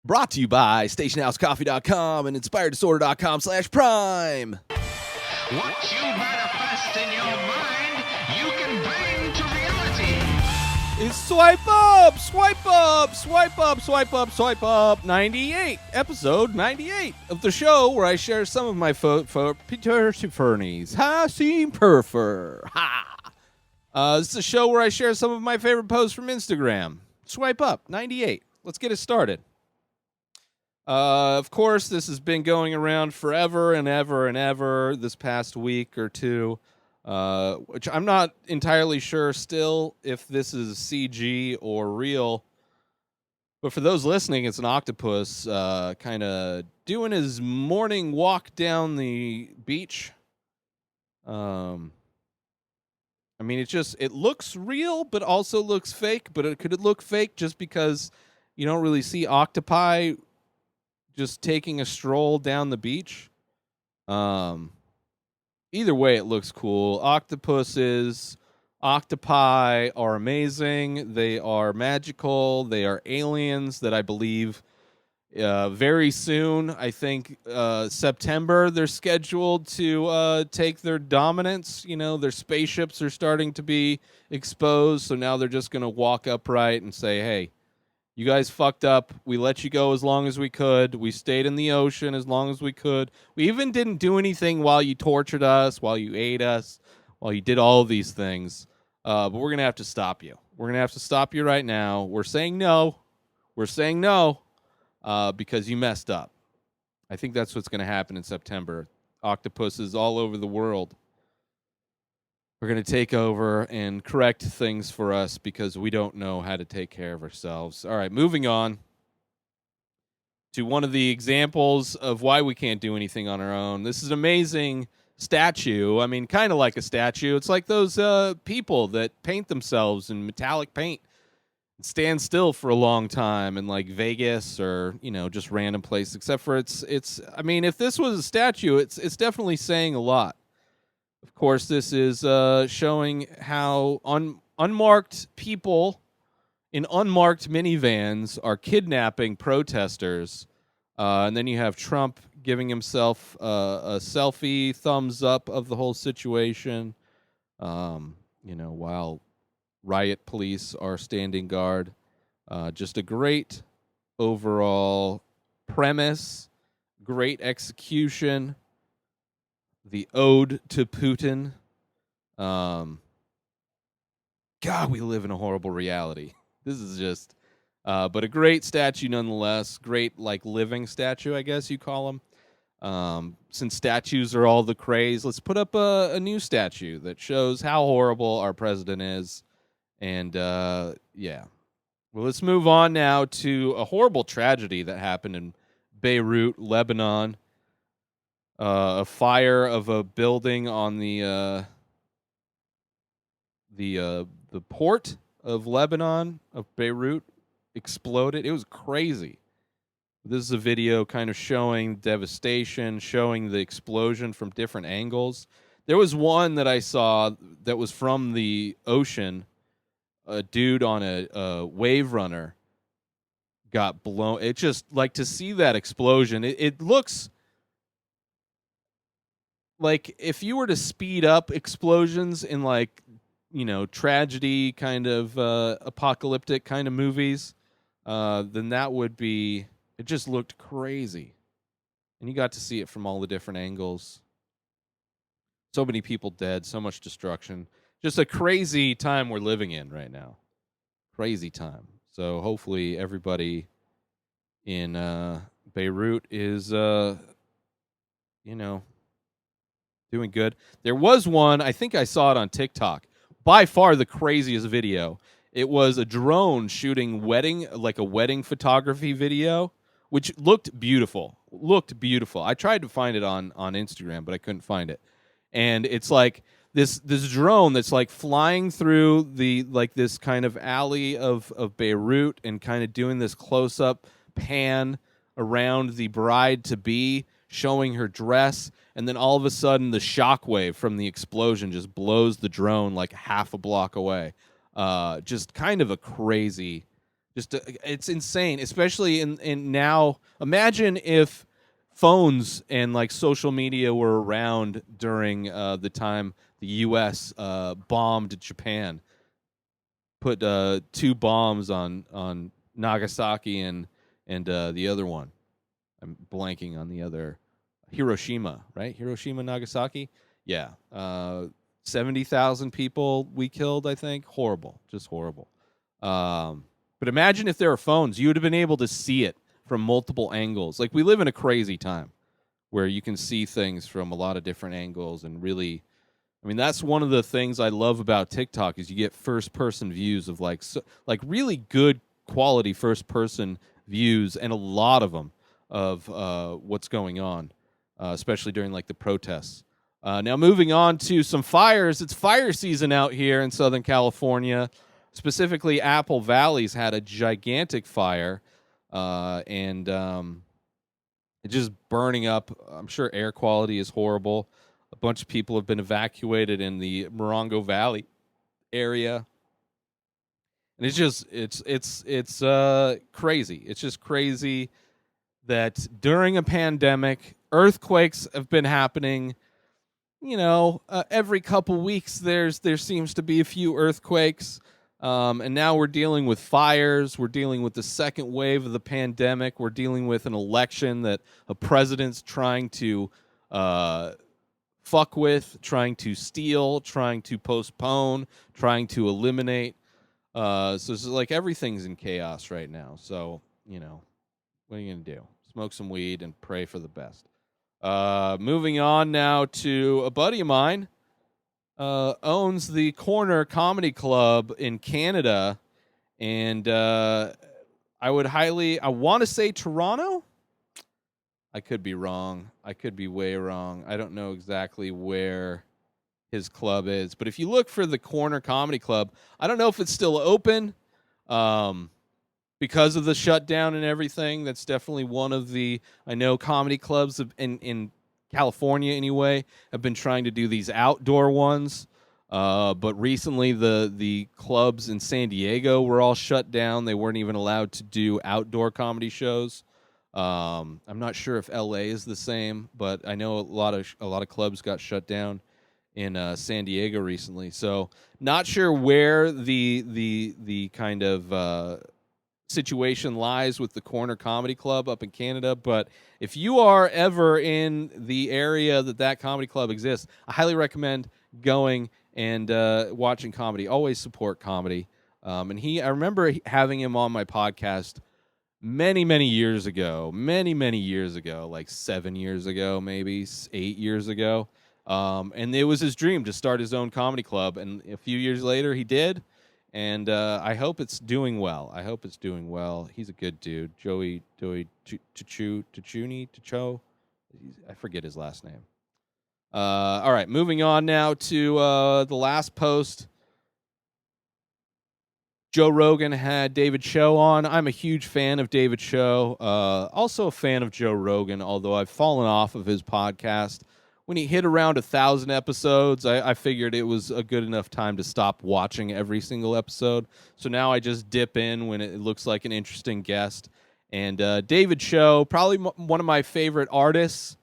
Brought to you by StationHouseCoffee.com and InspiredDisorder.com/Prime. What you manifest in your mind, you can bring to reality. It's Swipe Up, Swipe Up, Swipe Up, Swipe Up, Swipe Up 98, episode 98 of the show where I share some of my Peter Fernies. Ha, seem perfer. Ha. This is a show where I share some of my favorite posts from Instagram. Swipe Up 98. Let's get it started. Of course, this has been going around forever and ever and ever this past week or two, which I'm not entirely sure still if this is CG or real. But for those listening, it's an octopus kind of doing his morning walk down the beach. I mean, it looks real, but also looks fake. But could it look fake just because you don't really see octopi just taking a stroll down the beach? Either way, it looks cool. Octopi are amazing. They are magical. They are aliens that I believe very soon, I think September, they're scheduled to take their dominance. You know, their spaceships are starting to be exposed. So now they're just going to walk upright and say, hey, you guys fucked up. We let you go as long as we could. We stayed in the ocean as long as we could. We even didn't do anything while you tortured us, while you ate us, while you did all of these things. But we're going to have to stop you. We're going to have to stop you right now. We're saying no. We're saying no because you messed up. I think that's what's going to happen in September. Octopuses all over the world are going to take over and correct things for us because we don't know how to take care of ourselves. All right, moving on to one of the examples of why we can't do anything on our own. This is an amazing statue. I mean, kind of like a statue. It's like those people that paint themselves in metallic paint and stand still for a long time in like Vegas or, you know, just random place. Except for it's. I mean, if this was a statue, it's definitely saying a lot. Of course, this is showing how unmarked people in unmarked minivans are kidnapping protesters. And then you have Trump giving himself a selfie thumbs up of the whole situation, you know, while riot police are standing guard. Just a great overall premise, great execution. The ode to Putin. God, we live in a horrible reality. This is just, but a great statue nonetheless. Great, like, living statue, I guess you call them. Since statues are all the craze, let's put up a new statue that shows how horrible our president is. And, yeah. Well, let's move on now to a horrible tragedy that happened in Beirut, Lebanon. A fire of a building on the port of Lebanon, of Beirut, exploded. It was crazy. This is a video kind of showing devastation, showing the explosion from different angles. There was one that I saw that was from the ocean. A dude on a wave runner got blown. It just, like, to see that explosion, it looks like if you were to speed up explosions in, like, you know, tragedy kind of apocalyptic kind of movies, then that would be, it just looked crazy. And you got to see it from all the different angles. So many people dead, so much destruction. Just a crazy time we're living in right now. Crazy time. So hopefully everybody in Beirut is, you know, doing good. There was one, I think I saw it on TikTok. By far the craziest video. It was a drone shooting a wedding photography video, which looked beautiful. I tried to find it on Instagram, but I couldn't find it. And it's like this drone that's like flying through this kind of alley of Beirut and kind of doing this close-up pan around the bride-to-be, showing her dress, and then all of a sudden the shockwave from the explosion just blows the drone like half a block away. Just kind of a crazy Just it's insane, especially in now. Imagine if phones and like social media were around during the time the U.S. Bombed Japan, put two bombs on Nagasaki and the other one. I'm blanking on the other. Hiroshima, right? Hiroshima, Nagasaki. Yeah, 70,000 people we killed. I think horrible, just horrible. But imagine if there were phones, you would have been able to see it from multiple angles. Like we live in a crazy time where you can see things from a lot of different angles and really. I mean, that's one of the things I love about TikTok is you get first-person views of like really good quality first-person views, and a lot of them of what's going on, especially during like the protests. Now, moving on to some fires. It's fire season out here in Southern California. Specifically, Apple Valley's had a gigantic fire, and it's just burning up. I'm sure air quality is horrible. A bunch of people have been evacuated in the Morongo Valley area. And it's crazy. It's just crazy that during a pandemic, earthquakes have been happening. Every couple weeks there seems to be a few earthquakes. And now we're dealing with fires. We're dealing with the second wave of the pandemic. We're dealing with an election that a president's trying to fuck with, trying to steal, trying to postpone, trying to eliminate. So it's like everything's in chaos right now. So, what are you going to do? Smoke some weed and pray for the best. Moving on now to a buddy of mine, owns the Corner Comedy Club in Canada. And I want to say Toronto. I could be wrong. I could be way wrong. I don't know exactly where his club is. But if you look for the Corner Comedy Club, I don't know if it's still open because of the shutdown and everything. That's definitely one of the, I know comedy clubs in California anyway have been trying to do these outdoor ones. But recently the clubs in San Diego were all shut down. They weren't even allowed to do outdoor comedy shows. I'm not sure if LA is the same, but I know a lot of clubs got shut down in San Diego recently. So not sure where the kind of situation lies with the Corner Comedy Club up in Canada, but if you are ever in the area that comedy club exists, I highly recommend going and watching comedy. Always support comedy. And I remember having him on my podcast many years ago, like 7 years ago, maybe 8 years ago. And it was his dream to start his own comedy club. And a few years later, he did. And I hope it's doing well. He's a good dude. Joey Tacho. I forget his last name. All right, moving on now to the last post. Joe Rogan had David Cho on. I'm a huge fan of David Cho. Also a fan of Joe Rogan, although I've fallen off of his podcast. When he hit around 1,000 episodes, I figured it was a good enough time to stop watching every single episode. So now I just dip in when it looks like an interesting guest. And David Cho, probably one of my favorite artists.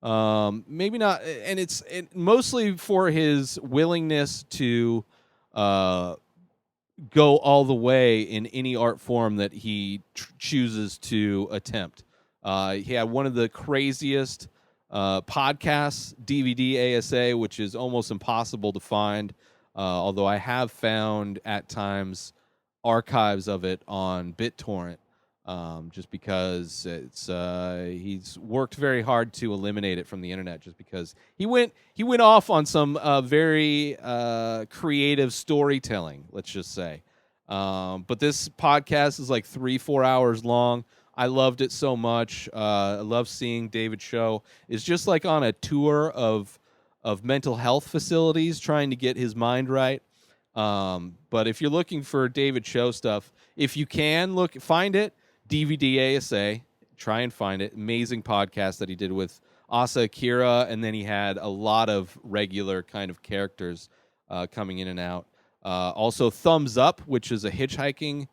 Maybe not, and it's mostly for his willingness to go all the way in any art form that he chooses to attempt. He had one of the craziest podcasts, DVD ASA, which is almost impossible to find, although I have found at times archives of it on BitTorrent, just because he's worked very hard to eliminate it from the internet, just because he went off on some very creative storytelling, let's just say. But this podcast is like 3-4 hours long. I loved it so much. I love seeing David Cho is just like on a tour of mental health facilities, trying to get his mind right. But if you're looking for David Cho stuff, if you can find it, DVD ASA, try and find it. Amazing podcast that he did with Asa Akira, and then he had a lot of regular kind of characters coming in and out. Also, Thumbs Up, which is a hitchhiking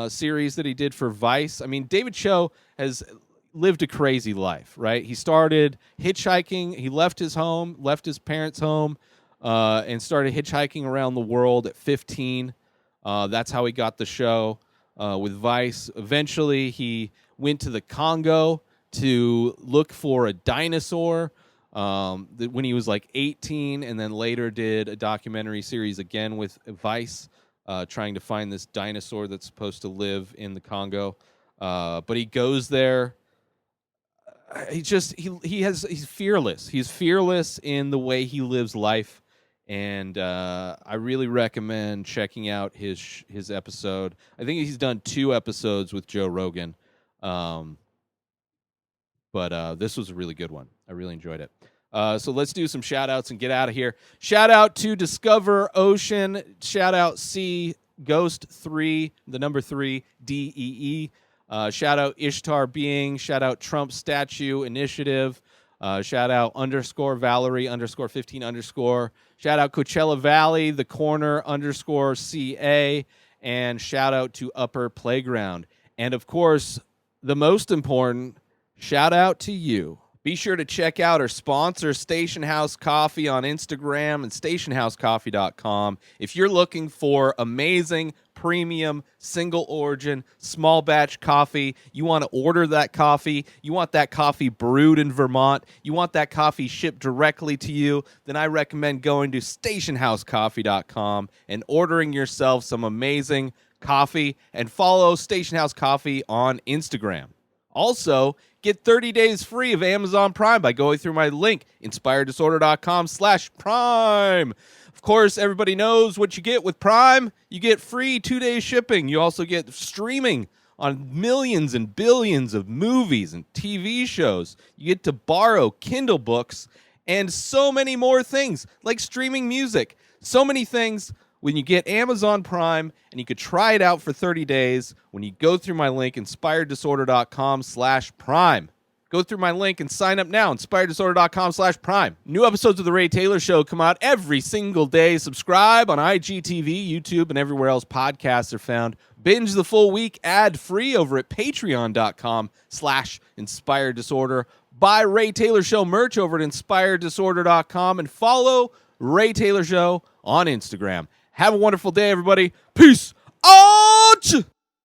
series that he did for Vice. I mean, David Cho has lived a crazy life, right? He started hitchhiking. He left his home, left his parents' home, and started hitchhiking around the world at 15. That's how he got the show with Vice. Eventually, he went to the Congo to look for a dinosaur when he was like 18, and then later did a documentary series again with Vice, trying to find this dinosaur that's supposed to live in the Congo. But he goes there. He's fearless. He's fearless in the way he lives life, and I really recommend checking out his episode. I think he's done 2 episodes with Joe Rogan, but this was a really good one. I really enjoyed it. So let's do some shout outs and get out of here. Shout out to Discover Ocean. Shout out C Ghost 3, the number 3 DEE. Shout out Ishtar Being. Shout out Trump Statue Initiative. Shout out _Valerie _15 _. Shout out Coachella Valley, the corner _CA. And shout out to Upper Playground. And of course, the most important, shout out to you. Be sure to check out our sponsor, Station House Coffee, on Instagram and stationhousecoffee.com. If you're looking for amazing, premium, single origin, small batch coffee, you want to order that coffee, you want that coffee brewed in Vermont, you want that coffee shipped directly to you, then I recommend going to stationhousecoffee.com and ordering yourself some amazing coffee, and follow Station House Coffee on Instagram. Also, get 30 days free of Amazon Prime by going through my link, inspireddisorder.com/Prime. Of course, everybody knows what you get with Prime. You get free 2-day shipping. You also get streaming on millions and billions of movies and TV shows. You get to borrow Kindle books and so many more things, like streaming music. So many things when you get Amazon Prime, and you could try it out for 30 days when you go through my link, inspireddisorder.com/Prime. Go through my link and sign up now, inspireddisorder.com/Prime. New episodes of The Ray Taylor Show come out every single day. Subscribe on IGTV, YouTube, and everywhere else podcasts are found. Binge the full week ad-free over at patreon.com/inspireddisorder. Buy Ray Taylor Show merch over at inspireddisorder.com, and follow Ray Taylor Show on Instagram. Have a wonderful day, everybody. Peace out!